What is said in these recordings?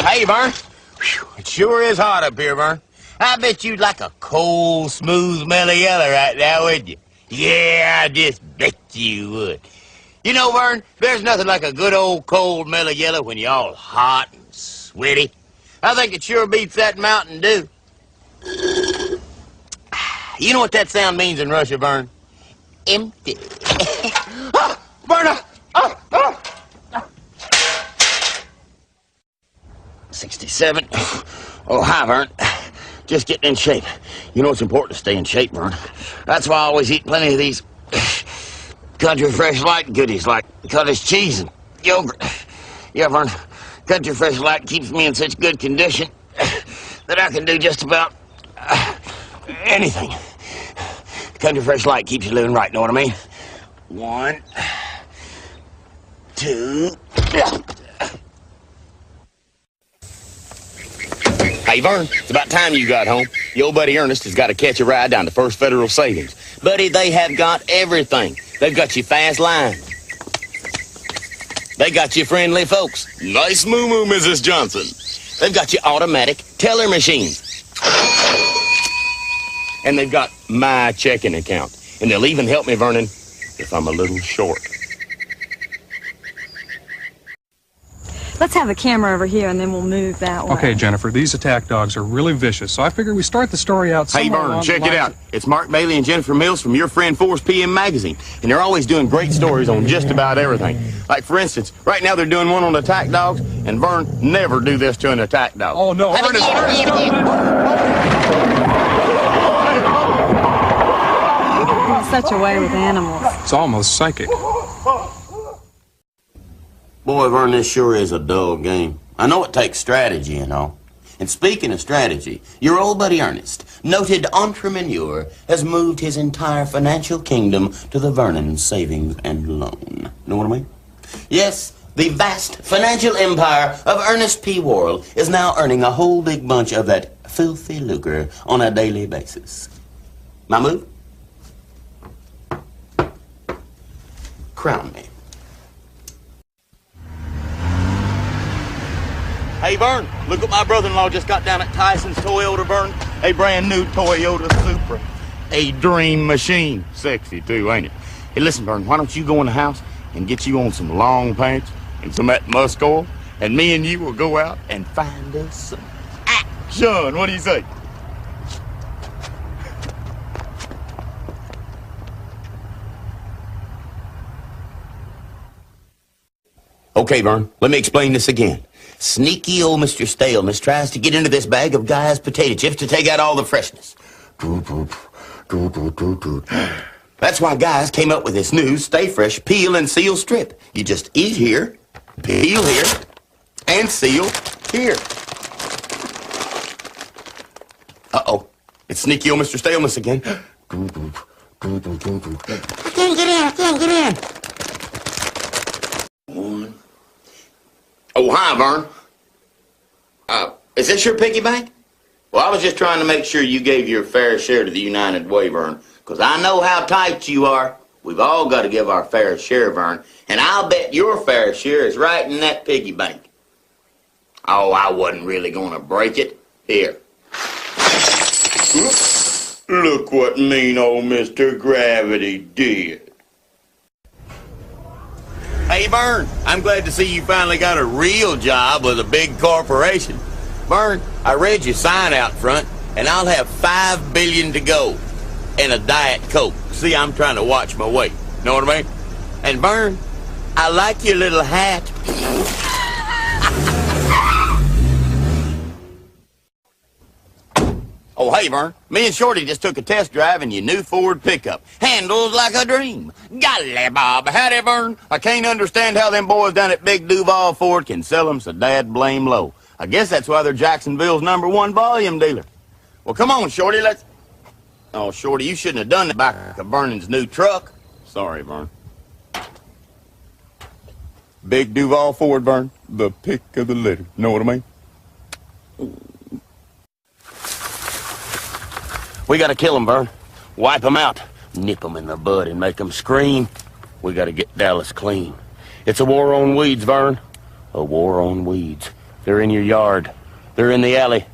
Hey, Vern. Whew, it sure is hot up here, Vern. I bet you'd like a cold, smooth mellow yellow right now, wouldn't you? Yeah, I just bet you would. You know, Vern, there's nothing like a good old cold mellow yellow when you're all hot and sweaty. I think it sure beats that Mountain Dew. You know what that sound means in Russia, Vern? Empty. Vern! 67. Oh, hi, Vern. Just getting in shape. You know it's important to stay in shape, Vern. That's why I always eat plenty of these Country Fresh Light goodies like cottage cheese and yogurt. Yeah, Vern, Country Fresh Light keeps me in such good condition that I can do just about anything. Country Fresh Light keeps you living right, know what I mean? 1, 2... Hey, Vern, it's about time you got home. Your old buddy Ernest has got to catch a ride down to First Federal Savings. Buddy, they have got everything. They've got you fast line. They got you friendly folks. Nice moo-moo, Mrs. Johnson. They've got you automatic teller machines. And they've got my checking account. And they'll even help me, Vernon, if I'm a little short. Let's have the camera over here, and then we'll move that way. Okay, Jennifer, these attack dogs are really vicious, so I figure we start the story out somewhere. Hey, Vern, check it out. It's Mark Bailey and Jennifer Mills from Your Friend Force PM Magazine, and they're always doing great stories on just about everything. Like, for instance, right now they're doing one on attack dogs, and Vern, never do this to an attack dog. Oh, no, Ernest! Such a way with animals. It's almost psychic. Boy, Vern, this sure is a dull game. I know it takes strategy and all. And speaking of strategy, your old buddy Ernest, noted entrepreneur, has moved his entire financial kingdom to the Vernon Savings and Loan. Know what I mean? Yes, the vast financial empire of Ernest P. Worrell is now earning a whole big bunch of that filthy lucre on a daily basis. My move? Crown me. Hey, Vern, look what my brother-in-law just got down at Tyson's Toyota, Vern. A brand new Toyota Supra. A dream machine. Sexy, too, ain't it? Hey, listen, Vern, why don't you go in the house and get you on some long pants and some of that musk oil, and me and you will go out and find us some action. What do you say? Okay, Vern, let me explain this again. Sneaky old Mr. Staleness tries to get into this bag of Guy's potato chips to take out all the freshness. That's why Guy's came up with this new Stay Fresh Peel and Seal Strip. You just eat here, peel here, and seal here. Uh-oh. It's sneaky old Mr. Staleness again. I can't get in, I can't get in. Oh, hi, Vern. Is this your piggy bank? Well, I was just trying to make sure you gave your fair share to the United Way, Vern, because I know how tight you are. We've all got to give our fair share, Vern, and I'll bet your fair share is right in that piggy bank. Oh, I wasn't really going to break it. Here. Look what mean old Mr. Gravity did. Hey, Vern, I'm glad to see you finally got a real job with a big corporation. Vern, I read your sign out front, and I'll have $5 billion to go and a Diet Coke. See, I'm trying to watch my weight. Know what I mean? And Vern, I like your little hat. Oh, hey, Vern, me and Shorty just took a test drive in your new Ford pickup. Handles like a dream. Golly, Bob, howdy, Vern. I can't understand how them boys down at Big Duval Ford can sell them so dad blame low. I guess that's why they're Jacksonville's #1 volume dealer. Well, come on, Shorty, let's... Oh, Shorty, you shouldn't have done that back of Vernon's new truck. Sorry, Vern. Big Duval Ford, Vern. The pick of the litter. Know what I mean? We gotta kill them, Vern. Wipe them out. Nip them in the bud and make them scream. We gotta get Dallas clean. It's a war on weeds, Vern. A war on weeds. They're in your yard. They're in the alley.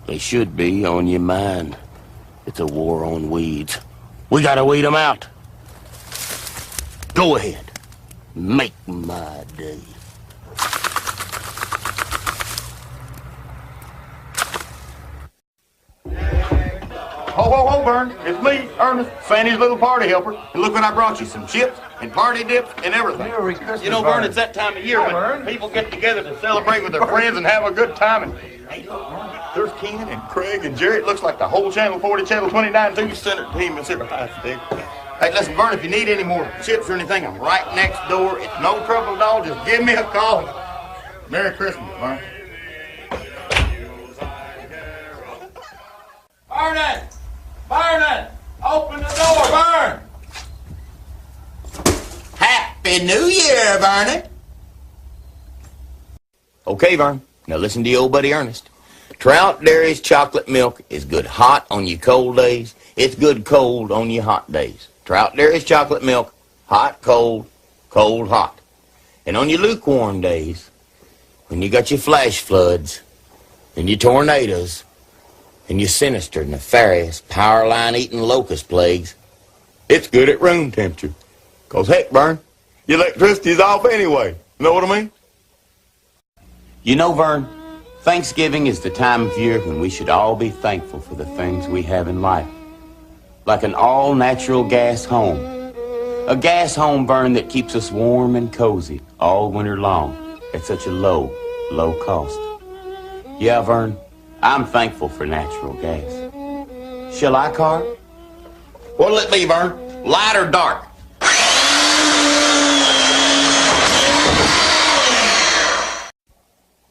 They should be on your mind. It's a war on weeds. We gotta weed them out. Go ahead. Make my day. Ho, ho, ho, Vern. It's me, Ernest, Sandy's little party helper. And look what I brought you, some chips and party dips and everything. Merry Christmas, You know, Vern, Vern. it's that time of year Hi, when Vern. people get together to celebrate with their friends and have a good time. And, hey, look, Vern, there's Ken and Craig and Jerry. It looks like the whole Channel 40, Channel 29 2 center team is here behind us, big. Hey, listen, Vern, if you need any more chips or anything, I'm right next door. It's no trouble at all. Just give me a call. Merry Christmas, Vern. Ernest! Ernest! Open the door, Vern! Happy New Year, Vernon. Okay, Vern. Now listen to your old buddy Ernest. Trout Dairy's chocolate milk is good hot on your cold days. It's good cold on your hot days. Trout Dairy's chocolate milk, hot, cold, cold, hot. And on your lukewarm days, when you got your flash floods and your tornadoes and your sinister, nefarious, power line eating locust plagues, it's good at room temperature. 'Cause heck, Vern, your electricity's off anyway. Know what I mean? You know, Vern, Thanksgiving is the time of year when we should all be thankful for the things we have in life. Like an all-natural gas home. A gas home, Vern, that keeps us warm and cozy all winter long at such a low, low cost. Yeah, Vern, I'm thankful for natural gas. Shall I carve? What'll it be, Vern? Light or dark?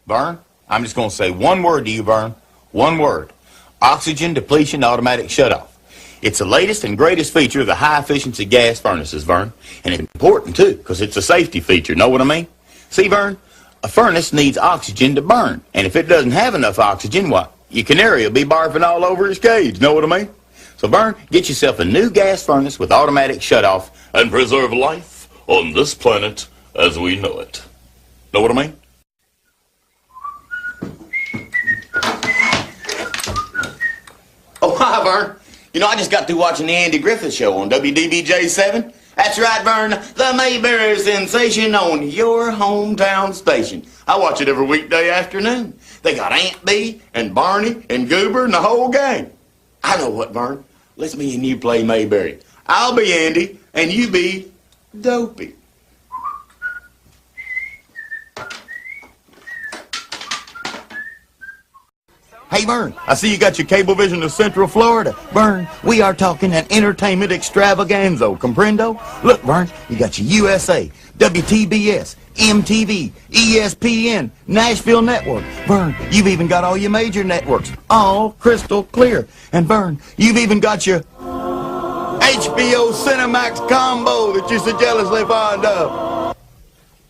Vern, I'm just going to say one word to you, Vern. One word. Oxygen depletion automatic shutoff. It's the latest and greatest feature of the high-efficiency gas furnaces, Vern. And it's important, too, because it's a safety feature. Know what I mean? See, Vern, a furnace needs oxygen to burn. And if it doesn't have enough oxygen, what? Your canary will be barfing all over his cage. Know what I mean? So, Vern, get yourself a new gas furnace with automatic shutoff and preserve life on this planet as we know it. Know what I mean? Oh, hi, Vern. You know, I just got through watching the Andy Griffith Show on WDBJ-7. That's right, Vern, the Mayberry sensation on your hometown station. I watch it every weekday afternoon. They got Aunt Bee and Barney and Goober and the whole gang. I know what, Vern. Let's me and you play Mayberry. I'll be Andy, and you be Dopey. Hey, Vern, I see you got your cable vision of Central Florida. Vern, we are talking an entertainment extravaganza, comprendo? Look, Vern, you got your USA, WTBS, MTV, ESPN, Nashville Network. Vern, you've even got all your major networks, all crystal clear. And Vern, you've even got your HBO Cinemax combo that you're so jealously fond of.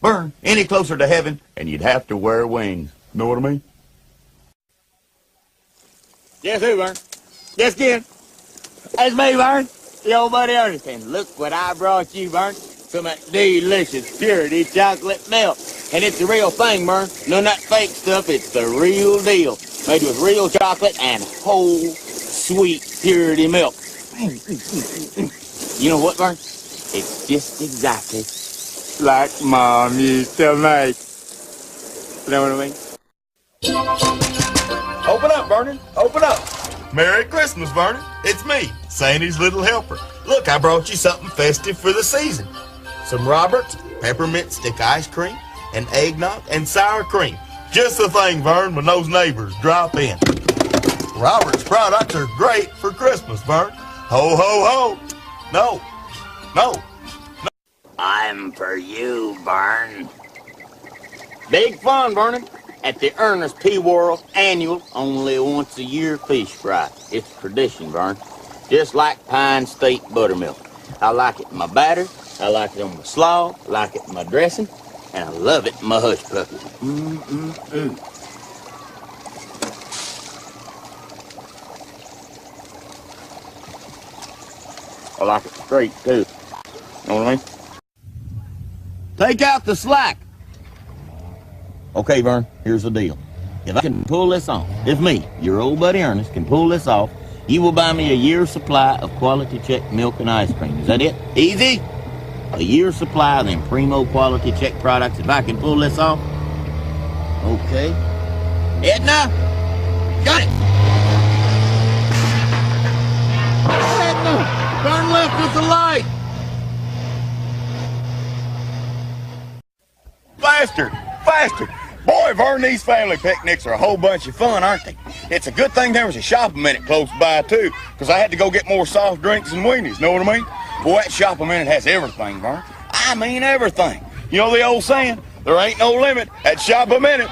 Vern, any closer to heaven, and you'd have to wear wings. Know what I mean? Guess who, Vern? Guess again. That's me, Vern. The old buddy Ernest. And look what I brought you, Vern. Some of that delicious purity chocolate milk. And it's the real thing, Vern. None of that fake stuff. It's the real deal. Made with real chocolate and whole, sweet purity milk. You know what, Vern? It's just exactly like Mom used to make. You know what I mean? Open up, Vernon. Open up. Merry Christmas, Vernon. It's me, Sandy's little helper. Look, I brought you something festive for the season. Some Robert's peppermint stick ice cream and eggnog and sour cream. Just the thing, Vern, when those neighbors drop in. Robert's products are great for Christmas, Vern. Ho, ho, ho. No. I'm for you, Vern. Big fun, Vernon. At the Ernest P. Worrell annual, only once a year fish fry. It's tradition, Vern. Just like Pine State buttermilk. I like it in my batter, I like it on my slaw, I like it in my dressing, and I love it in my hush puppy. I like it straight, too. Know what I mean? Take out the slack. Okay, Vern, here's the deal. If I can pull this off, if me, your old buddy Ernest, can pull this off, you will buy me a year's supply of quality check milk and ice cream. Is that it? Easy? A year's supply of them primo quality check products if I can pull this off? Okay. Edna! Got it! Edna! Turn left with the light! Faster! Faster! Boy, Vern, these family picnics are a whole bunch of fun, aren't they? It's a good thing there was a Shop a Minute close by, too, because I had to go get more soft drinks and weenies, know what I mean? Boy, that Shop a Minute has everything, Vern. I mean everything. You know the old saying, there ain't no limit at Shop a Minute.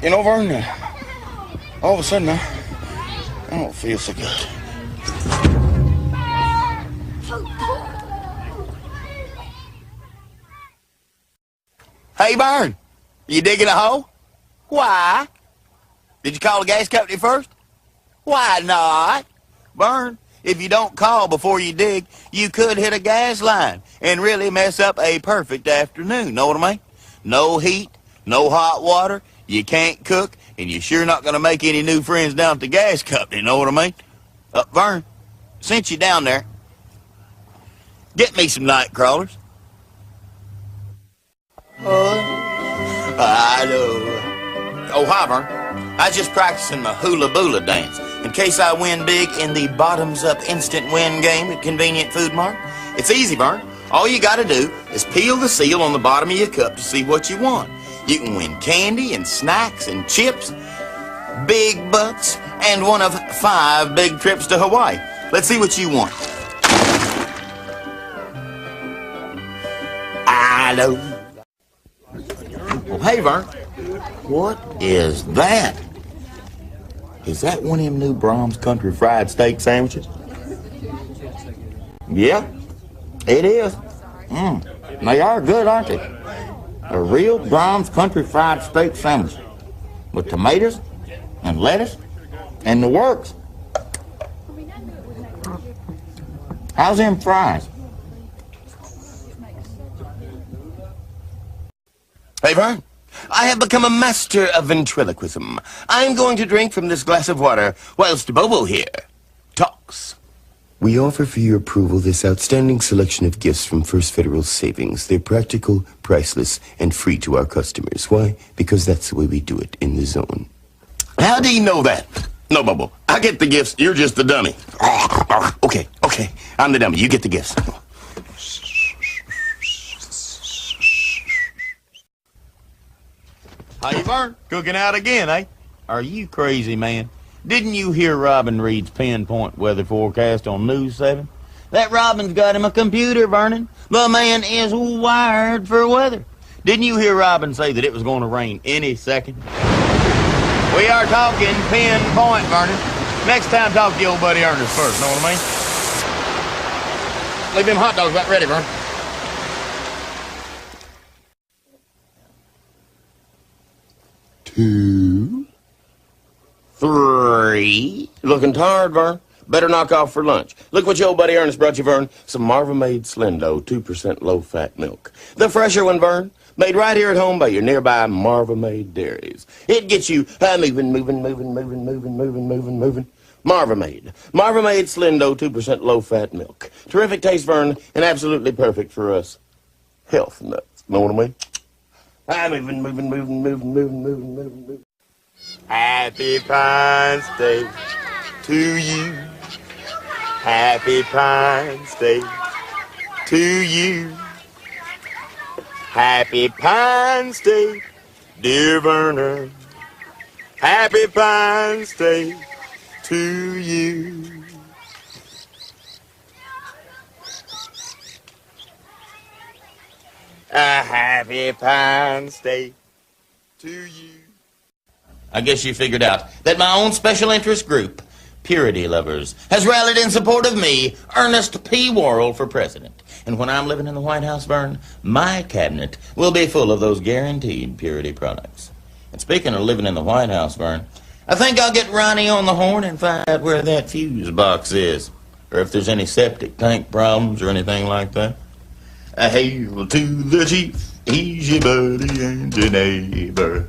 You know, Vern, all of a sudden, I don't feel so good. Hey, Vern, you digging a hole? Why? Did you call the gas company first? Why not? Vern, if you don't call before you dig, you could hit a gas line and really mess up a perfect afternoon, know what I mean? No heat, no hot water, you can't cook, and you're sure not going to make any new friends down at the gas company, know what I mean? Vern, since you're down there, get me some night crawlers. I know. Oh, hi, Vern. I was just practicing my hula-boola dance in case I win big in the bottoms-up instant win game at Convenient Food Mart. It's easy, Vern. All you gotta do is peel the seal on the bottom of your cup to see what you want. You can win candy and snacks and chips, big bucks, and one of 5 big trips to Hawaii. Let's see what you want. I know. Oh, hey, Vern. What is that? Is that one of them new Brahms Country Fried Steak sandwiches? Yeah, it is. They are good, aren't they? A real Brahms Country Fried Steak sandwich with tomatoes and lettuce and the works. How's them fries? Hey, Vern, I have become a master of ventriloquism. I'm going to drink from this glass of water whilst Bobo here talks. We offer for your approval this outstanding selection of gifts from First Federal Savings. They're practical, priceless, and free to our customers. Why? Because that's the way we do it in the zone. How do you know that? No, Bobo, I get the gifts. You're just the dummy. Okay. I'm the dummy. You get the gifts. How you, Vern? Cooking out again, eh? Are you crazy, man? Didn't you hear Robin Reed's pinpoint weather forecast on News 7? That Robin's got him a computer, Vernon. The man is wired for weather. Didn't you hear Robin say that it was going to rain any second? We are talking pinpoint, Vernon. Next time, talk to your old buddy Ernest first, know what I mean? Leave them hot dogs about ready, Vernon. 2, 3. Looking tired, Vern? Better knock off for lunch. Look what your old buddy Ernest brought you, Vern. Some Marva-made Slendo, 2% low-fat milk. The fresher one, Vern. Made right here at home by your nearby Marva-made dairies. It gets you moving. Marva-made. Marva-made Slendo, 2% low-fat milk. Terrific taste, Vern, and absolutely perfect for us health nuts. Know what I mean? Moving. Happy Pines Day to you. Happy Pines Day to you. Happy Pines Day, dear Vernon. Happy Pines Day to you. A happy Pines Day to you. I guess you figured out that my own special interest group, Purity Lovers, has rallied in support of me, Ernest P. Worrell, for president. And when I'm living in the White House, Vern, my cabinet will be full of those guaranteed purity products. And speaking of living in the White House, Vern, I think I'll get Ronnie on the horn and find out where that fuse box is, or if there's any septic tank problems or anything like that. A hail to the chief, Easy buddy and your neighbor.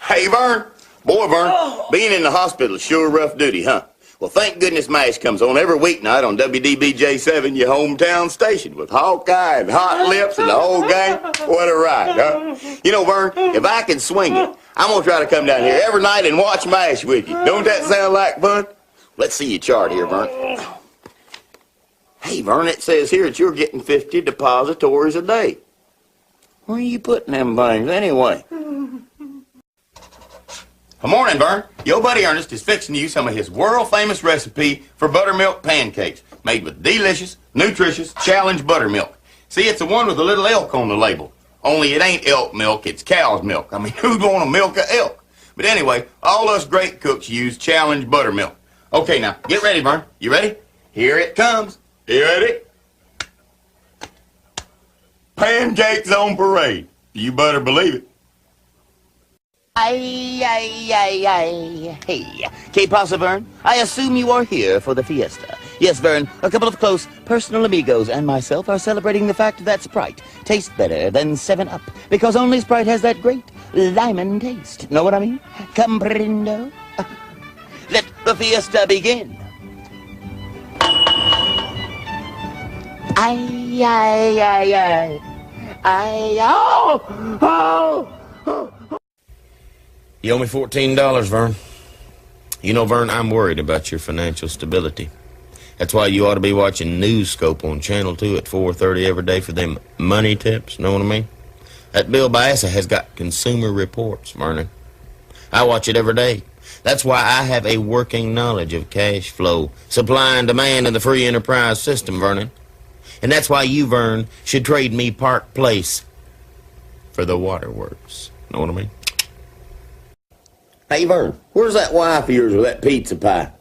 Hey, Vern. Boy, Vern, being in the hospital is sure rough duty, huh? Well, thank goodness MASH comes on every weeknight on WDBJ7, your hometown station, with Hawkeye and Hot Lips and the whole gang. What a ride, huh? You know, Vern, if I can swing it, I'm going to try to come down here every night and watch MASH with you. Don't that sound like fun? Let's see your chart here, Vern. Hey, Vern, it says here that you're getting 50 depositories a day. Where are you putting them things anyway? Good morning, Vern. Your buddy Ernest is fixing you some of his world-famous recipe for buttermilk pancakes, made with delicious, nutritious, challenge buttermilk. See, it's the one with the little elk on the label. Only it ain't elk milk, it's cow's milk. I mean, who'd want to milk a elk? But anyway, all us great cooks use challenge buttermilk. Okay, now, get ready, Vern. You ready? Here it comes. You ready? Pancakes on parade. You better believe it. Hey. Que pasa, Vern? I assume you are here for the fiesta. Yes, Vern, a couple of close personal amigos and myself are celebrating the fact that Sprite tastes better than 7-Up, because only Sprite has that great lemon taste. Know what I mean? Comprendo? Let the fiesta begin. You owe me $14, Vern. You know, Vern, I'm worried about your financial stability. That's why you ought to be watching Newscope on Channel 2 at 4:30 every day for them money tips, know what I mean? That Bill Baessa has got Consumer Reports, Vernon. I watch it every day. That's why I have a working knowledge of cash flow, supply and demand in the free enterprise system, Vernon. And that's why you, Vern, should trade me Park Place for the waterworks. Know what I mean? Hey, Vern, where's that wife of yours with that pizza pie?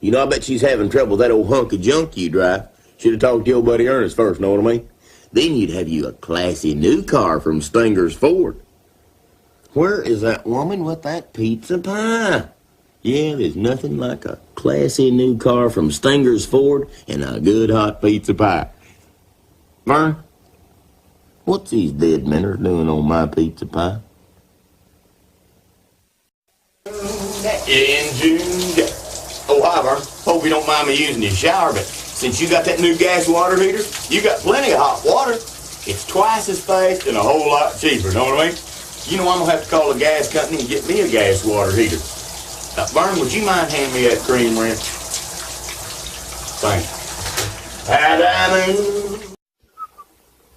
You know, I bet she's having trouble with that old hunk of junk you drive. Should have talked to your buddy Ernest first, know what I mean? Then you'd have you a classy new car from Stinger's Ford. Where is that woman with that pizza pie? Yeah, there's nothing like a classy new car from Stinger's Ford and a good hot pizza pie. Vern, what's these dead men are doing on my pizza pie? In June. Oh, hi, Vern. Hope you don't mind me using your shower, but since you got that new gas water heater, you got plenty of hot water. It's twice as fast and a whole lot cheaper, know what I mean? You know, I'm going to have to call a gas company and get me a gas water heater. Vern, would you mind handing me that cream rinse? Thanks.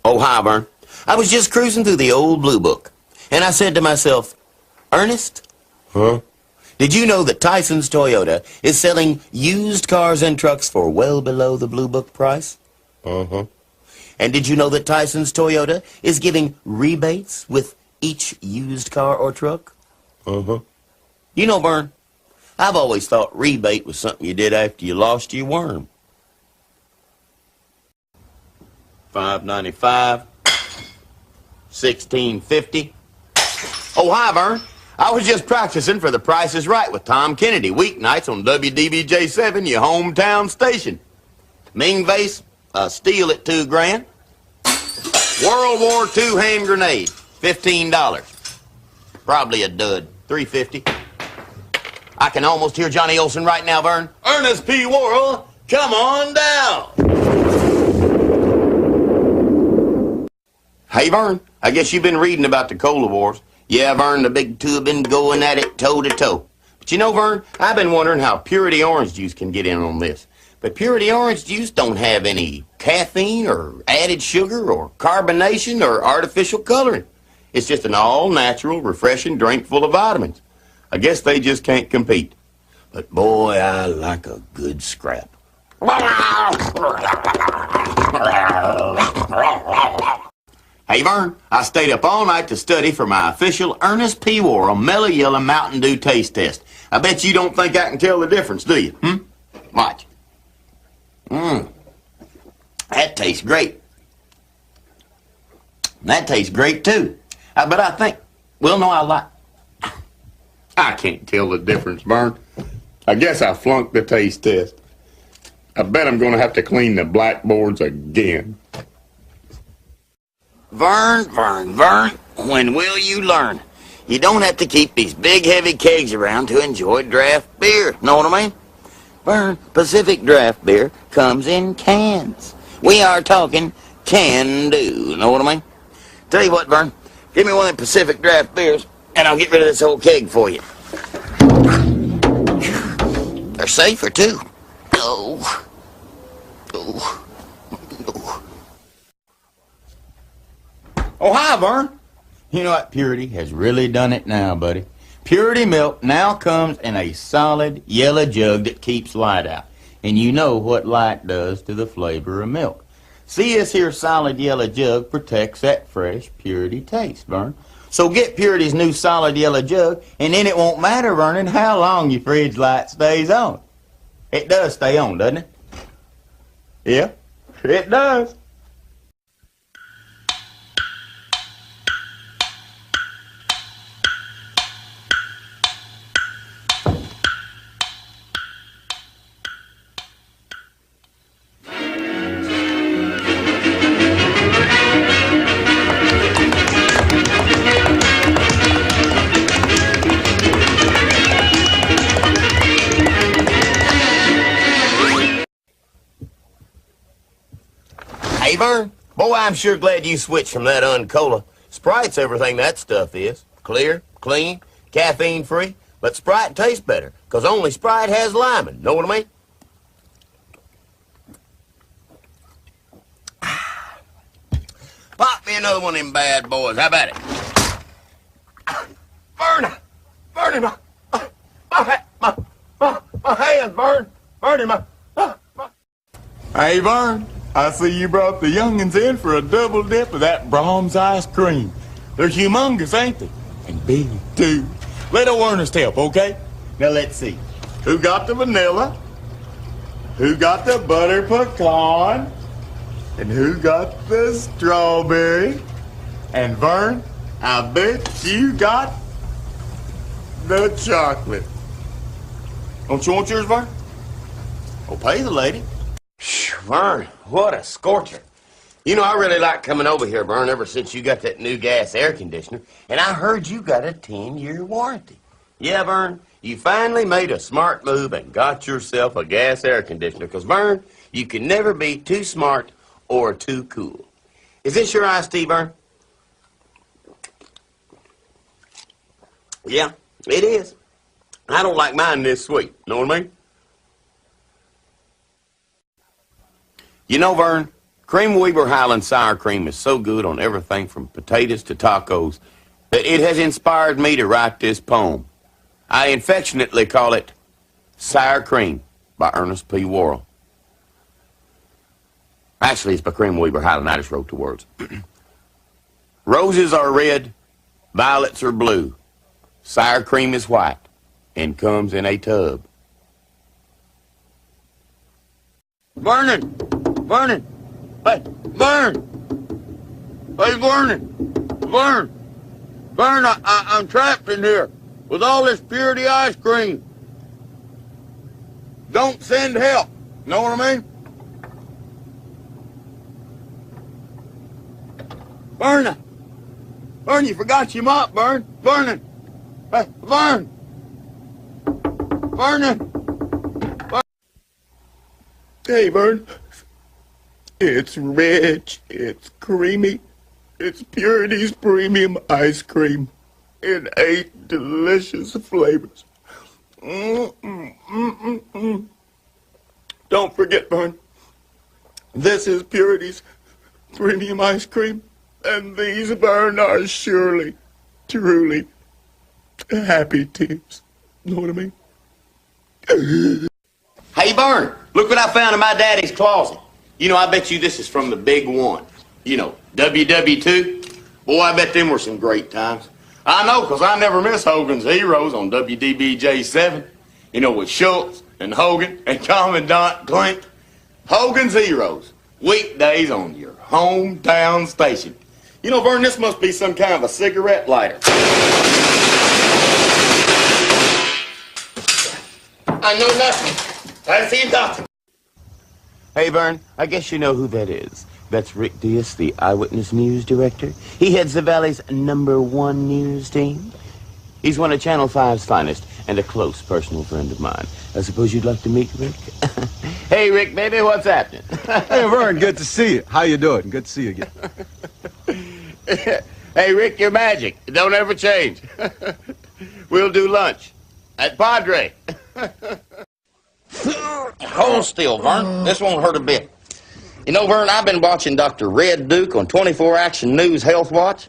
Oh, hi, Vern. I was just cruising through the old Blue Book, and I said to myself, Ernest? Huh? Did you know that Tyson's Toyota is selling used cars and trucks for well below the Blue Book price? Uh-huh. And did you know that Tyson's Toyota is giving rebates with each used car or truck? Uh-huh. You know, Vern, I've always thought rebate was something you did after you lost your worm. $5.95, $16.50. Oh, hi, Vern. I was just practicing for The Price is Right with Tom Kennedy, weeknights on WDBJ7, your hometown station. Ming vase, steel at $2 grand. World War II hand grenade, $15. Probably a dud, $3.50. I can almost hear Johnny Olson right now, Vern. Ernest P. Worrell, come on down. Hey, Vern, I guess you've been reading about the Cola Wars. Yeah, Vern, the big two have been going at it toe-to-toe. But you know, Vern, I've been wondering how Purity Orange Juice can get in on this. But Purity Orange Juice don't have any caffeine or added sugar or carbonation or artificial coloring. It's just an all-natural, refreshing drink full of vitamins. I guess they just can't compete. But boy, I like a good scrap. Hey, Vern, I stayed up all night to study for my official Ernest P. Worrell Mellow Yellow Mountain Dew taste test. I bet you don't think I can tell the difference, do you? Watch. That tastes great. That tastes great, too. But I think, well, no, I can't tell the difference, Vern. I guess I flunked the taste test. I bet I'm going to have to clean the blackboards again. Vern, when will you learn? You don't have to keep these big heavy kegs around to enjoy draft beer, know what I mean? Vern, Pacific draft beer comes in cans. We are talking can do, know what I mean? Tell you what, Vern, give me one of them Pacific draft beers and I'll get rid of this whole keg for you. They're safer too. Oh. Oh, hi, Vern. You know what? Purity has really done it now, buddy. Purity milk now comes in a solid yellow jug that keeps light out. And you know what light does to the flavor of milk. See, this here solid yellow jug protects that fresh Purity taste, Vern. So get Purity's new solid yellow jug, and then it won't matter, Vernon, how long your fridge light stays on. It does stay on, doesn't it? Yeah, it does. Hey, Vern. Boy, I'm sure glad you switched from that uncola. Sprite's everything that stuff is. Clear, clean, caffeine-free. But Sprite tastes better, 'cause only Sprite has liming. Know what I mean? Pop me another one of them bad boys. How about it? Vern, my hand, Vern, Hey, Vern, I see you brought the youngins in for a double dip of that Brahms ice cream. They're humongous, ain't they? And big, too. Let old Ernest help, okay? Now, let's see. Who got the vanilla? Who got the butter pecan? And who got the strawberry? And Vern, I bet you got the chocolate. Don't you want yours, Vern? Oh, pay the lady. Vern, what a scorcher. You know, I really like coming over here, Vern, ever since you got that new gas air conditioner. And I heard you got a 10-year warranty. Yeah, Vern, you finally made a smart move and got yourself a gas air conditioner. Because, Vern, you can never be too smart or too cool. Is this your iced tea, Vern? Yeah, it is. I don't like mine this sweet. Know what I mean? You know, Vern, Cream Weaver Highland Sour Cream is so good on everything from potatoes to tacos that it has inspired me to write this poem. I affectionately call it Sour Cream by Ernest P. Worrell. Actually, it's by Cream Weaver Highland. I just wrote the words. Roses are red, violets are blue. Sour cream is white and comes in a tub. Vernon! Hey, Vern! Hey, Vern, I'm trapped in here with all this Purity ice cream. Don't send help. Know what I mean? Vern, you forgot your mop, Vernon. Hey, Vernon. Hey, Vern. It's rich, it's creamy, it's Purity's premium ice cream in 8 delicious flavors. Don't forget, Vern, this is Purity's premium ice cream, and these, Vern, are surely, truly happy tears. Know what I mean? Hey, Vern, look what I found in my daddy's closet. You know, I bet you this is from the big one. You know, WW2. Boy, I bet them were some great times. I know, because I never miss Hogan's Heroes on WDBJ7. You know, with Schultz and Hogan and Commandant Clint. Hogan's Heroes. Weekdays on your hometown station. You know, Vern, this must be some kind of a cigarette lighter. I know nothing. I see nothing. Hey, Vern, I guess you know who that is. That's Rick Diaz, the Eyewitness News Director. He heads the Valley's #1 news team. He's one of Channel 5's finest and a close personal friend of mine. I suppose you'd like to meet Rick? Hey, Rick, baby, what's happening? Hey, Vern, good to see you. How you doing? Good to see you again. Hey, Rick, you're magic. It don't ever change. We'll do lunch at Padre. Hold still, Vern. This won't hurt a bit. You know, Vern, I've been watching Dr. Red Duke on 24 Action News Health Watch,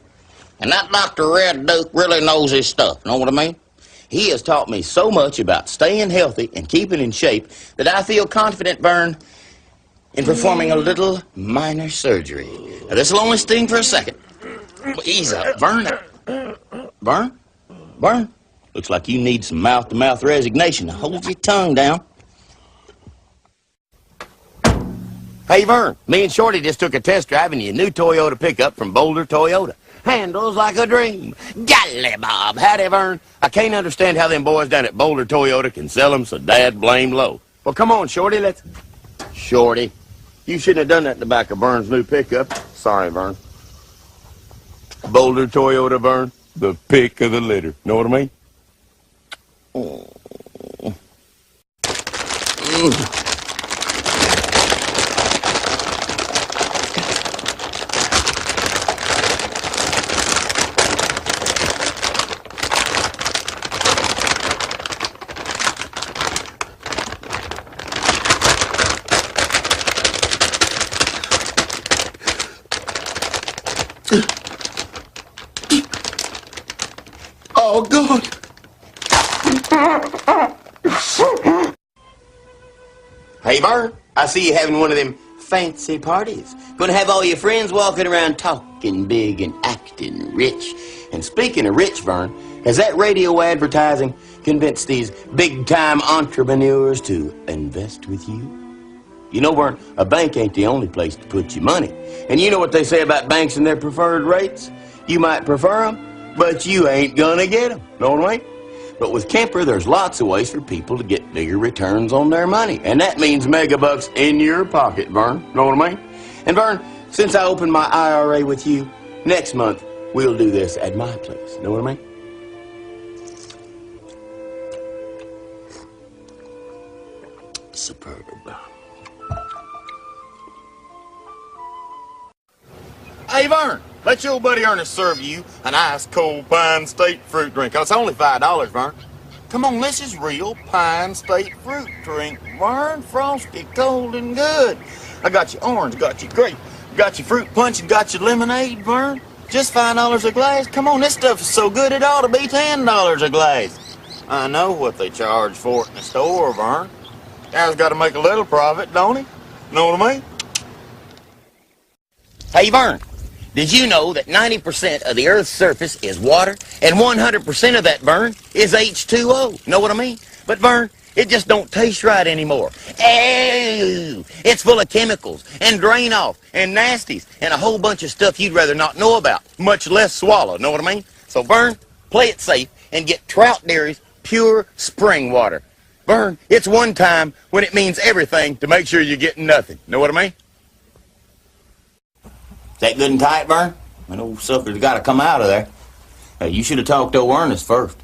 and that Dr. Red Duke really knows his stuff, know what I mean? He has taught me so much about staying healthy and keeping in shape that I feel confident, Vern, in performing a little minor surgery. Now, this will only sting for a second. Ease up, Vern. Vern? Looks like you need some mouth-to-mouth resignation. Now, hold your tongue down. Hey, Vern, me and Shorty just took a test drive in your new Toyota pickup from Boulder Toyota. Handles like a dream. Golly, Bob. Howdy, Vern. I can't understand how them boys down at Boulder Toyota can sell them so dad blame low. Well, come on, Shorty, let's... Shorty, you shouldn't have done that in the back of Vern's new pickup. Sorry, Vern. Boulder Toyota, Vern. The pick of the litter. Know what I mean? Oh, God. Hey, Vern, I see you having one of them fancy parties. Gonna have all your friends walking around talking big and acting rich. And speaking of rich, Vern, has that radio advertising convinced these big-time entrepreneurs to invest with you? You know, Vern, a bank ain't the only place to put your money. And you know what they say about banks and their preferred rates? You might prefer them, but you ain't gonna get them. Know what I mean? But with Kemper, there's lots of ways for people to get bigger returns on their money. And that means megabucks in your pocket, Vern. Know what I mean? And Vern, since I opened my IRA with you, next month we'll do this at my place. Know what I mean? Superb. Hey, Vern, let your old buddy Ernest serve you an ice cold Pine State fruit drink. It's only $5, Vern. Come on, this is real Pine State fruit drink, Vern. Frosty, cold and good. I got your orange, got your grape, got your fruit punch, and got your lemonade, Vern. Just $5 a glass. Come on, this stuff is so good it ought to be $10 a glass. I know what they charge for it in the store, Vern. Guy's got to make a little profit, don't he? Know what I mean? Hey, Vern. Did you know that 90% of the Earth's surface is water, and 100% of that, Vern, is H2O? Know what I mean? But, Vern, it just don't taste right anymore. Ew! It's full of chemicals, and drain off, and nasties, and a whole bunch of stuff you'd rather not know about, much less swallow. Know what I mean? So, Vern, play it safe and get Trout Dairy's pure spring water. Vern, it's one time when it means everything to make sure you're getting nothing. Know what I mean? Is that good and tight, Vern? That old sucker's got to come out of there. You should have talked to old Ernest first.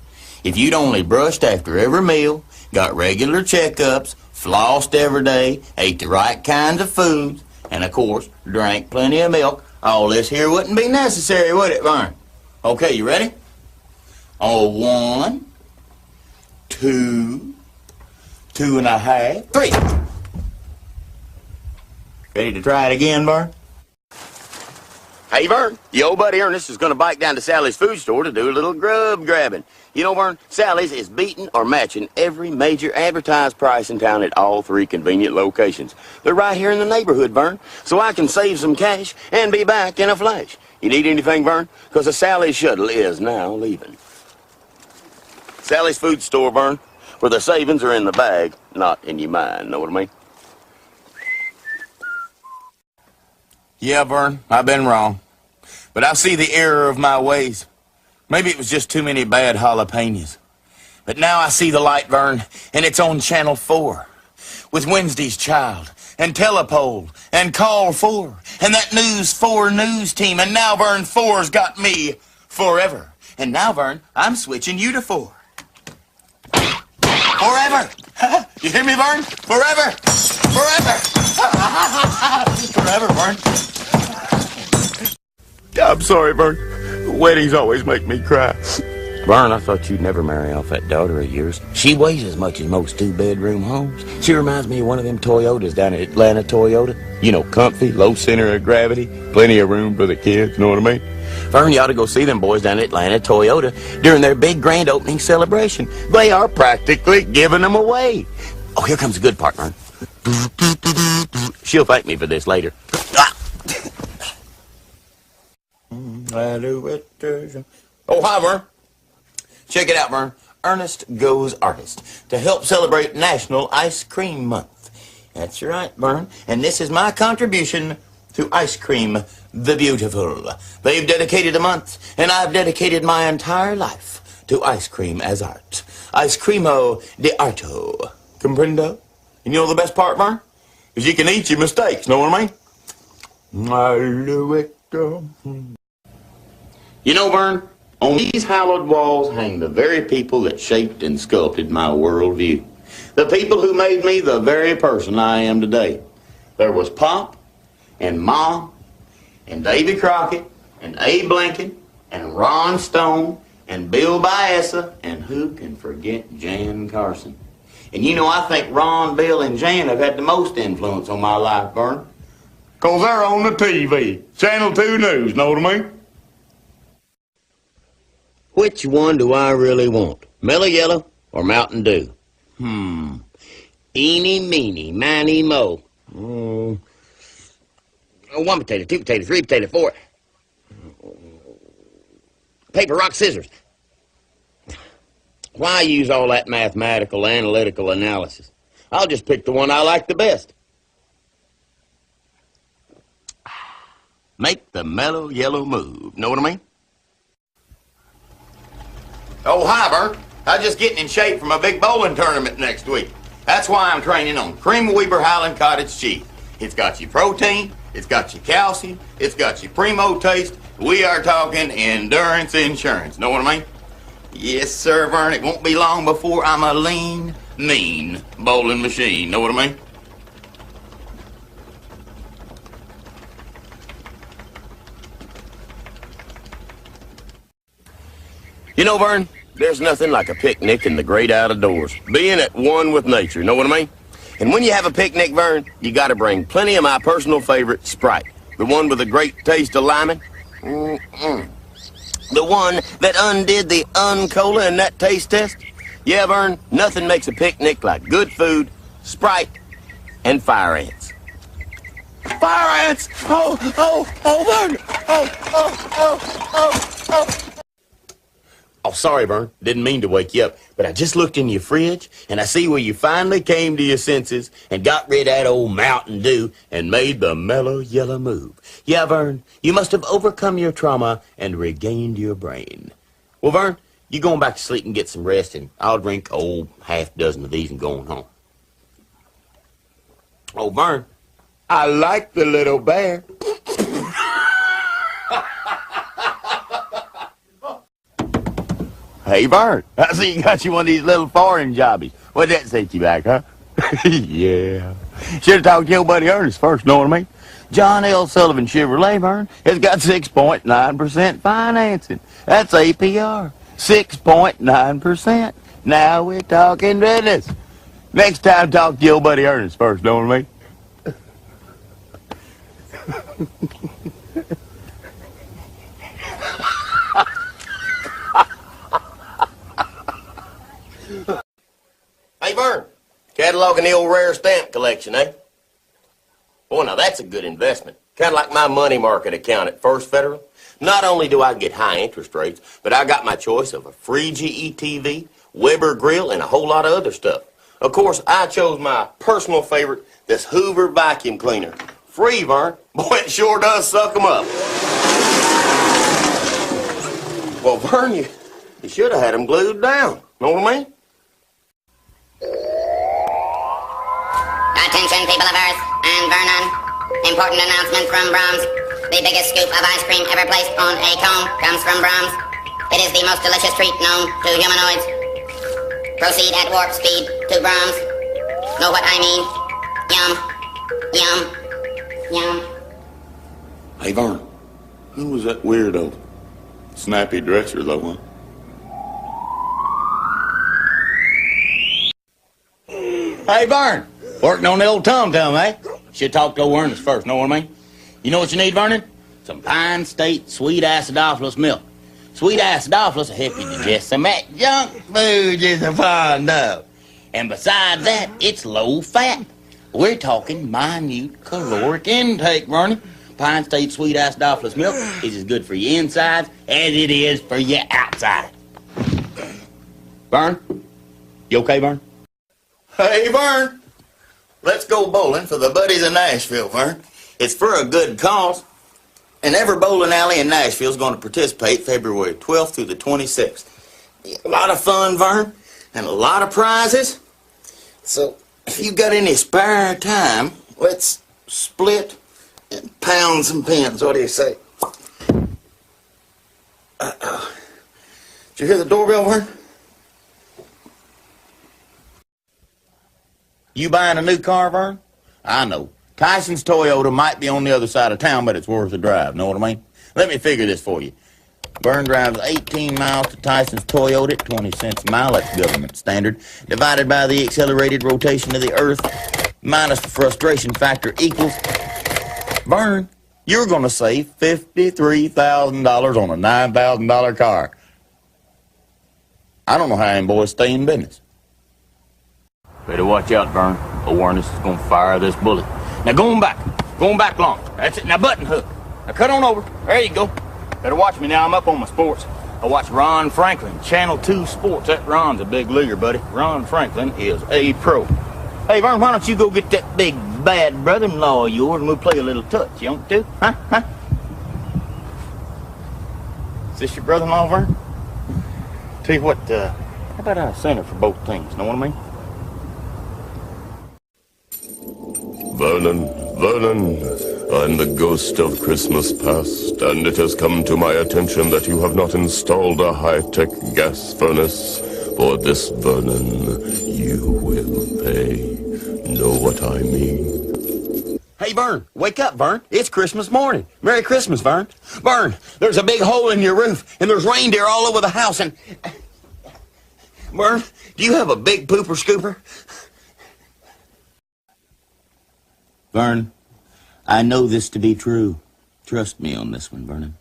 If you'd only brushed after every meal, got regular checkups, flossed every day, ate the right kinds of foods, and, of course, drank plenty of milk, all this here wouldn't be necessary, would it, Vern? Okay, you ready? Oh, 1, 2, 2.5, 3. Ready to try it again, Vern? Hey, Vern, your old buddy Ernest is going to bike down to Sally's food store to do a little grub grabbing. You know, Vern, Sally's is beating or matching every major advertised price in town at all 3 convenient locations. They're right here in the neighborhood, Vern, so I can save some cash and be back in a flash. You need anything, Vern? Because the Sally's shuttle is now leaving. Sally's food store, Vern, where the savings are in the bag, not in your mind. Know what I mean? Yeah, Vern, I've been wrong. But I see the error of my ways. Maybe it was just too many bad jalapenos. But now I see the light, Vern, and it's on Channel 4. With Wednesday's Child, and telepole and call 4 and that News 4 news team, and now Vern 4's got me forever. And now, Vern, I'm switching you to 4. Forever! You hear me, Vern? Forever! Forever! Forever, Vern. I'm sorry, Vern. Weddings always make me cry. Vern, I thought you'd never marry off that daughter of yours. She weighs as much as most 2-bedroom homes. She reminds me of one of them Toyotas down at Atlanta Toyota. You know, comfy, low center of gravity, plenty of room for the kids, know what I mean? Vern, you ought to go see them boys down at Atlanta Toyota during their big grand opening celebration. They are practically giving them away. Oh, here comes the good part, Vern. She'll thank me for this later. Oh, hi, Vern. Check it out, Vern. Ernest Goes Artist to help celebrate National Ice Cream Month. That's right, Vern. And this is my contribution to Ice Cream the Beautiful. They've dedicated a month, and I've dedicated my entire life to ice cream as art. Ice creamo de arto. Comprendo? And you know the best part, Vern? Is you can eat your mistakes, know what I mean? I do it. You know, Vern, on these hallowed walls hang the very people that shaped and sculpted my worldview. The people who made me the very person I am today. There was Pop and Mom and Davy Crockett and Abe Lincoln and Ron Stone and Bill Biessa, and who can forget Jan Carson? And you know, I think Ron, Bill, and Jan have had the most influence on my life, Vern. 'Cause they're on the TV. Channel 2 News, know what I mean? Which one do I really want? Mellow Yellow or Mountain Dew? Eeny, meeny, miny, mo. Oh, 1 potato, 2 potato, 3 potato, 4. Paper, rock, scissors. Why use all that mathematical, analytical analysis? I'll just pick the one I like the best. Make the mellow yellow move. Know what I mean? Oh, hi, Bert. I'm just getting in shape for my big bowling tournament next week. That's why I'm training on Cream Weber Highland Cottage Cheese. It's got your protein, it's got your calcium, it's got your primo taste. We are talking endurance insurance. Know what I mean? Yes, sir, Vern. It won't be long before I'm a lean, mean bowling machine. Know what I mean? You know, Vern, there's nothing like a picnic in the great outdoors. Being at one with nature, know what I mean? And when you have a picnic, Vern, you gotta bring plenty of my personal favorite Sprite. The one with a great taste of liming. The one that undid the Uncola in that taste test. Yeah, Vern, nothing makes a picnic like good food, Sprite, and fire ants. Fire ants! Oh, Vern! Oh, sorry, Vern. Didn't mean to wake you up, but I just looked in your fridge, and I see where you finally came to your senses and got rid of that old Mountain Dew and made the mellow yellow move. Yeah, Vern, you must have overcome your trauma and regained your brain. Well, Vern, you going back to sleep and get some rest, and I'll drink, half dozen of these and going home. Oh, Vern, I like the little bear. Hey, Vern, I see you got you one of these little foreign jobbies. What'd that set you back, huh? Yeah. Should have talked to your buddy Ernest first, know what I mean? John L. Sullivan Chevrolet, Vern, has got 6.9% financing. That's APR. 6.9%. Now we're talking business. Next time, talk to your buddy Ernest first, know what I mean? Hey, Vern, cataloging the old rare stamp collection, eh? Boy, now that's a good investment. Kind of like my money market account at First Federal. Not only do I get high interest rates, but I got my choice of a free GE TV, Weber grill, and a whole lot of other stuff. Of course, I chose my personal favorite, this Hoover vacuum cleaner. Free, Vern. Boy, it sure does suck them up. Well, Vern, you should have had them glued down. Know what I mean? I Attention, people of Earth and Vernon. Important announcement from Brahms. The biggest scoop of ice cream ever placed on a cone comes from Brahms. It is the most delicious treat known to humanoids. Proceed at warp speed to Brahms. Know what I mean? Yum. Yum. Yum. Hey, Vern, who was that weirdo? Snappy dresser, though, huh? Hey, Vern. Working on the old tom-tom, eh? Should talk to old Ernest first, know what I mean? You know what you need, Vernon? Some Pine State sweet acidophilus milk. Sweet acidophilus will help you digest some of that junk food you're so fond of. And besides that, it's low fat. We're talking minute caloric intake, Vernon. Pine State sweet acidophilus milk is as good for your insides as it is for your outside. Vern? You okay, Vern? Hey, Vern. Let's go bowling for the buddies of Nashville, Vern. It's for a good cause. And every bowling alley in Nashville is going to participate February 12th through the 26th. A lot of fun, Vern, and a lot of prizes. So, if you got any spare time, let's split and pound some pins. What do you say? Uh-oh. Did you hear the doorbell, Vern? You buying a new car, Vern? I know. Tyson's Toyota might be on the other side of town, but it's worth a drive. Know what I mean? Let me figure this for you. Vern drives 18 miles to Tyson's Toyota at 20 cents a mile. That's government standard. Divided by the accelerated rotation of the Earth minus the frustration factor equals... Vern, you're going to save $53,000 on a $9,000 car. I don't know how them boys stay in business. Better watch out, Vern. Old Ernest is going to fire this bullet. Now go on back. Go on back long. That's it. Now button hook. Now cut on over. There you go. Better watch me now. I'm up on my sports. I watch Ron Franklin, Channel 2 Sports. That Ron's a big leaguer, buddy. Ron Franklin is a pro. Hey, Vern, why don't you go get that big bad brother-in-law of yours and we'll play a little touch. You want to? Huh? Is this your brother-in-law, Vern? Tell you what, how about I center for both things? Know what I mean? Vernon, I'm the ghost of Christmas past, and it has come to my attention that you have not installed a high-tech gas furnace. For this, Vernon, you will pay. Know what I mean? Hey, Vern, wake up, Vern. It's Christmas morning. Merry Christmas, Vern. Vern, there's a big hole in your roof, and there's reindeer all over the house, and... Vern, do you have a big pooper scooper? Vern, I know this to be true. Trust me on this one, Vernon.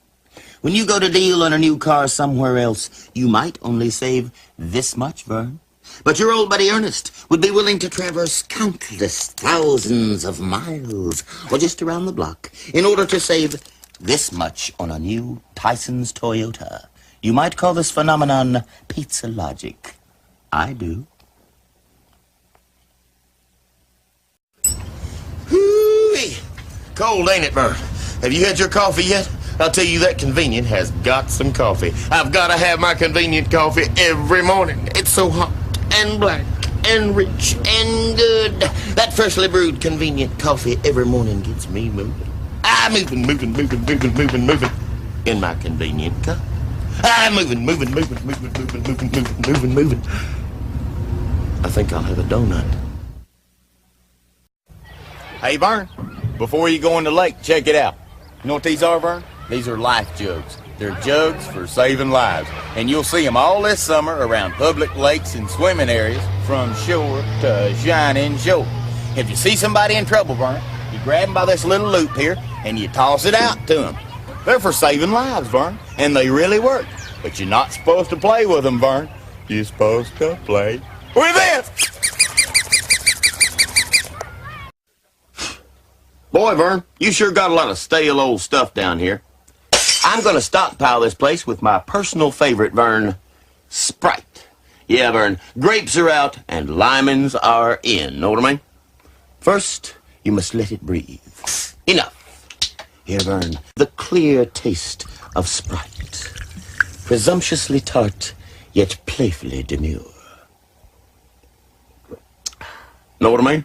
When you go to deal on a new car somewhere else, you might only save this much, Vern. But your old buddy Ernest would be willing to traverse countless thousands of miles, or just around the block, in order to save this much on a new Tyson's Toyota. You might call this phenomenon pizza logic. I do. Hoo-wee. Cold, ain't it, Vern? Have you had your coffee yet? I'll tell you that Convenient has got some coffee. I've got to have my Convenient coffee every morning. It's so hot and black and rich and good. That freshly brewed Convenient coffee every morning gets me moving. I'm moving in my Convenient cup. I'm moving. I think I'll have a donut. Hey, Vern, before you go in the lake, check it out. You know what these are, Vern? These are life jugs. They're jugs for saving lives. And you'll see them all this summer around public lakes and swimming areas from shore to shining shore. If you see somebody in trouble, Vern, you grab them by this little loop here and you toss it out to them. They're for saving lives, Vern, and they really work. But you're not supposed to play with them, Vern. You're supposed to play with this. Boy, Vern, you sure got a lot of stale old stuff down here. I'm gonna stockpile this place with my personal favorite, Vern, Sprite. Yeah, Vern, grapes are out and lemons are in. Know what I mean? First, you must let it breathe. Enough. Here, Vern, the clear taste of Sprite. Presumptuously tart, yet playfully demure. Know what I mean?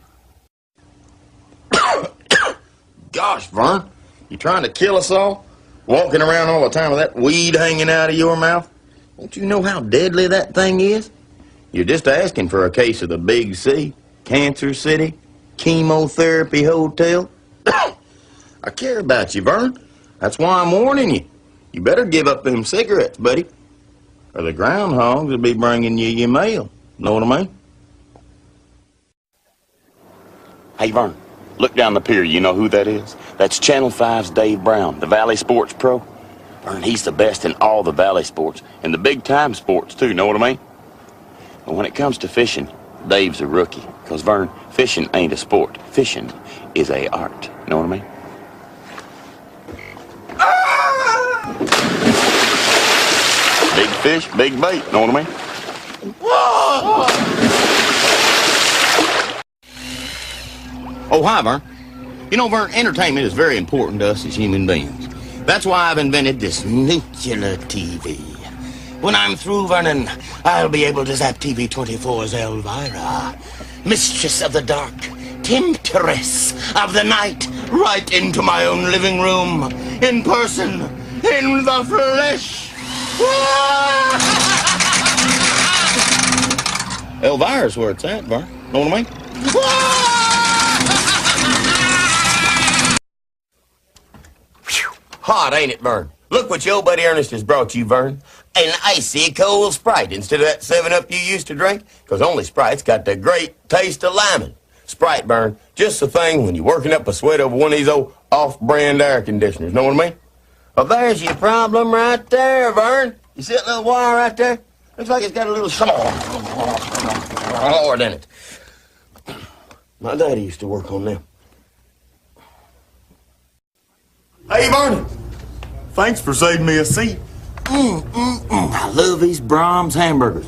Gosh, Vern, you trying to kill us all? Walking around all the time with that weed hanging out of your mouth? Don't you know how deadly that thing is? You're just asking for a case of the Big C, Cancer City, Chemotherapy Hotel. I care about you, Vern. That's why I'm warning you. You better give up them cigarettes, buddy, or the groundhogs will be bringing you your mail. Know what I mean? Hey, Vern, look down the pier. You know who that is? That's Channel 5's Dave Brown, the Valley Sports Pro. Vern, he's the best in all the Valley sports, and the big-time sports, too. Know what I mean? But when it comes to fishing, Dave's a rookie. Because, Vern, fishing ain't a sport. Fishing is a art. Know what I mean? Big fish, big bait. Know what I mean? Oh, hi, Vern. You know, Vern, entertainment is very important to us as human beings. That's why I've invented this nuclear TV. When I'm through, Vernon, I'll be able to zap TV 24's Elvira, mistress of the dark, temptress of the night, right into my own living room, in person, in the flesh. Elvira's where it's at, Vern. Know what I mean? Hot, ain't it, Vern? Look what your old buddy Ernest has brought you, Vern. An icy cold Sprite instead of that 7-Up you used to drink. Because only Sprite's got the great taste of lemon. Sprite, Vern, just the thing when you're working up a sweat over one of these old off-brand air conditioners. Know what I mean? Well, there's your problem right there, Vern. You see that little wire right there? Looks like it's got a little cord in it. My daddy used to work on them. Hey, Vern. Thanks for saving me a seat. I love these Brahms hamburgers.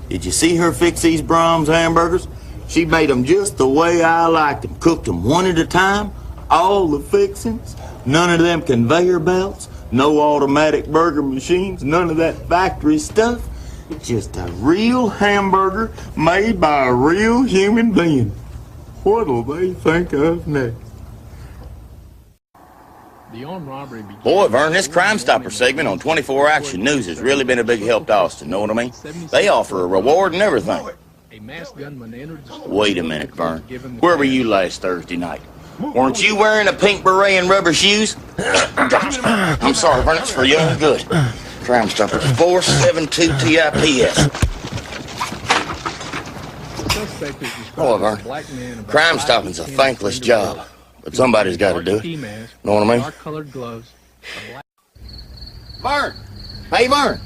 Did you see her fix these Brahms hamburgers? She made them just the way I liked them. Cooked them one at a time, all the fixings, none of them conveyor belts, no automatic burger machines, none of that factory stuff. Just a real hamburger made by a real human being. What'll they think of next? Boy, Vern, this Crime Stopper segment on 24 Action News has really been a big help to Austin, know what I mean? They offer a reward and everything. Wait a minute, Vern. Where were you last Thursday night? Weren't you wearing a pink beret and rubber shoes? I'm sorry, Vern, it's for your own good. Crime Stopper 472 TIPS. Boy, Vern, crime stopping's a thankless job. But somebody's got to do it. Know what I mean? Dark-colored gloves. Vern! Hey, Vern!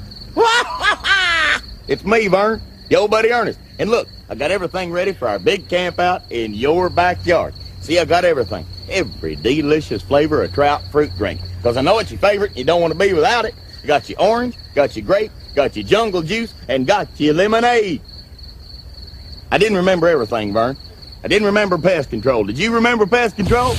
It's me, Vern. Your old buddy Ernest. And look, I got everything ready for our big camp out in your backyard. See, I got everything. Every delicious flavor of trout fruit drink. Because I know it's your favorite and you don't want to be without it. I got your orange, got your grape, got your jungle juice, and got your lemonade. I didn't remember everything, Vern. I didn't remember pest control. Did you remember pest control?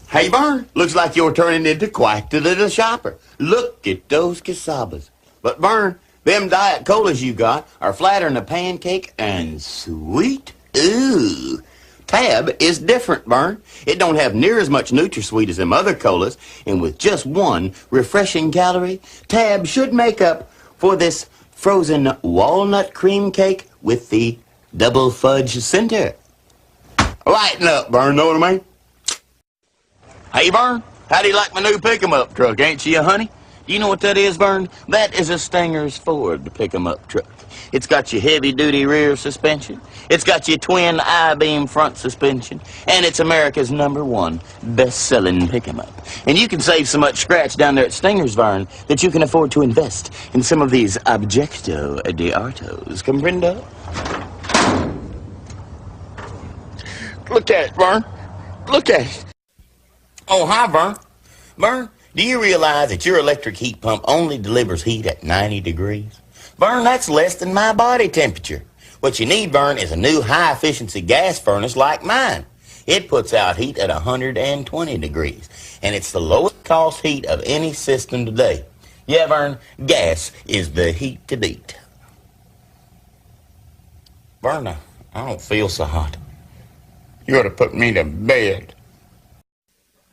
Hey, Vern, looks like you're turning into quite the little shopper. Look at those casabas. But, Vern, them diet colas you got are flatter than a pancake and sweet. Ooh. Tab is different, Vern. It don't have near as much NutraSweet as them other colas, and with just one refreshing calorie, Tab should make up for this frozen walnut cream cake with the double fudge center. Lighten up, Vern, know what I mean? Hey, Vern, how do you like my new pick-em-up truck? Ain't she a honey? You know what that is, Vern? That is a Stinger's Ford pick-em-up truck. It's got your heavy-duty rear suspension. It's got your twin I-beam front suspension. And it's America's #1 best-selling pick-em-up. And you can save so much scratch down there at Stinger's, Vern, that you can afford to invest in some of these Objecto de Artos. Comprendo? Look at it, Vern. Look at it. Oh, hi, Vern. Vern, do you realize that your electric heat pump only delivers heat at 90 degrees? Vern, that's less than my body temperature. What you need, Vern, is a new high-efficiency gas furnace like mine. It puts out heat at 120 degrees, and it's the lowest cost heat of any system today. Yeah, Vern, gas is the heat to beat. Vern, I don't feel so hot. You ought to put me to bed.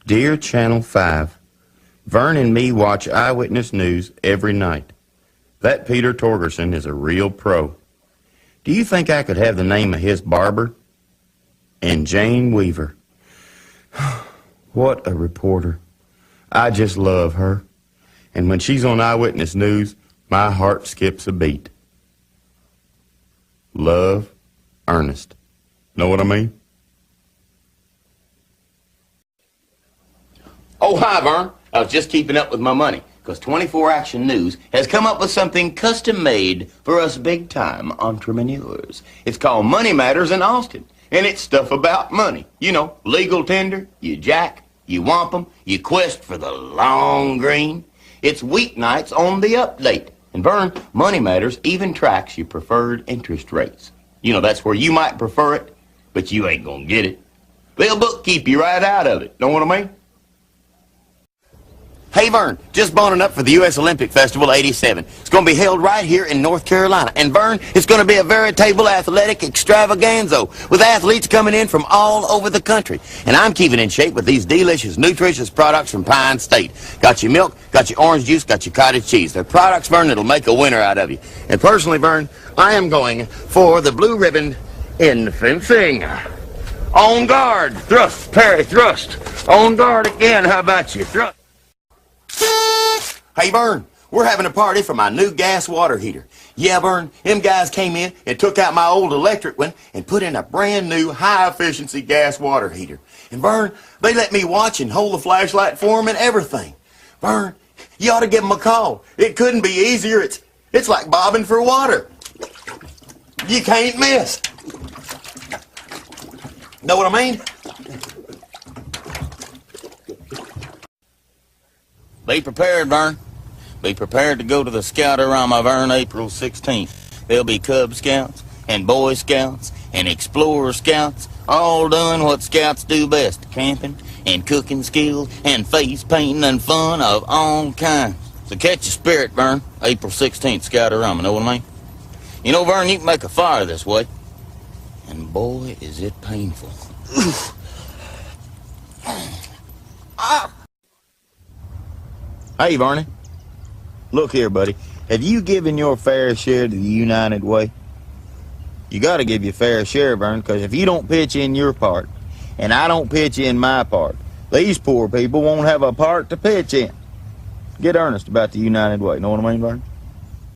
Dear Channel 5, Vern and me watch Eyewitness News every night. That Peter Torgerson is a real pro. Do you think I could have the name of his barber? And Jane Weaver. What a reporter. I just love her. And when she's on Eyewitness News, my heart skips a beat. Love, Ernest. Know what I mean? Oh, hi, Vern. I was just keeping up with my money, because 24 Action News has come up with something custom-made for us big-time entrepreneurs. It's called Money Matters in Austin, and it's stuff about money. You know, legal tender, you jack, you whomp 'em, you quest for the long green. It's weeknights on the update. And Vern, Money Matters even tracks your preferred interest rates. You know, that's where you might prefer it, but you ain't gonna get it. They'll bookkeep you right out of it. Know what I mean? Hey, Vern, just boning up for the U.S. Olympic Festival '87. It's going to be held right here in North Carolina. And, Vern, it's going to be a veritable athletic extravaganza with athletes coming in from all over the country. And I'm keeping in shape with these delicious, nutritious products from Pine State. Got your milk, got your orange juice, got your cottage cheese. They're products, Vern, that'll make a winner out of you. And personally, Vern, I am going for the blue ribbon in fencing. On guard, thrust, parry, thrust. On guard again, how about you? Thrust. Hey, Vern, we're having a party for my new gas water heater. Yeah, Vern, them guys came in and took out my old electric one and put in a brand new high-efficiency gas water heater. And, Vern, they let me watch and hold the flashlight for them and everything. Vern, you ought to give them a call. It couldn't be easier. It's like bobbing for water. You can't miss. Know what I mean? Be prepared, Vern. Be prepared to go to the Scoutorama, Vern, April 16th. There'll be Cub Scouts and Boy Scouts and Explorer Scouts, all doing what Scouts do best, camping and cooking skills and face painting and fun of all kinds. So catch your spirit, Vern, April 16th, Scoutorama, know what I mean? You know, Vern, you can make a fire this way, and boy, is it painful. Ah! Hey, Varney. Look here, buddy. Have you given your fair share to the United Way? You got to give your fair share, Vern, because if you don't pitch in your part, and I don't pitch in my part, these poor people won't have a part to pitch in. Get earnest about the United Way. Know what I mean, Vern?